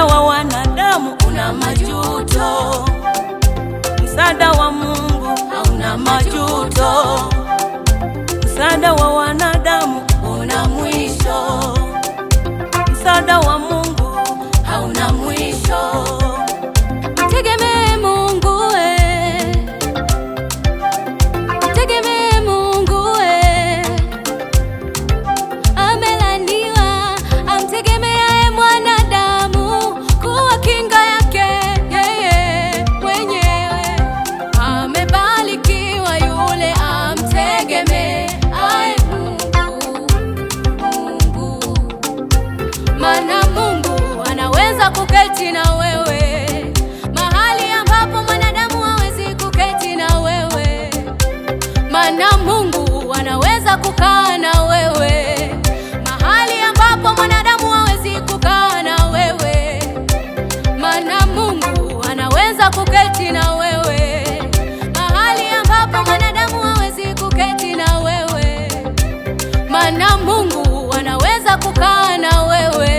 wa wanadamu una majuto, msaada wa Mungu hauna majuto. Msaada wa wanadamu una mwisho, msaada wa Mungu hauna mwisho. Tegemee Mungu tegemee Mungu amelaniwa amtegemeaye mwanadamu kuwa kinga yake yeye mwenyewe. Amebarikiwa yule amtegemeaye Mungu, maana Mungu anaweza kuketi na wewe mahali ambapo mwanadamu hawezi kuketi na wewe, maana Mungu anaweza kukaa na wewe mahali ambapo mwanadamu hawezi kukaa na wewe, maana Mungu anaweza kuketi na wewe mahali ambapo mwanadamu hawezi kuketi na wewe, maana Mungu anaweza kukaa na wewe.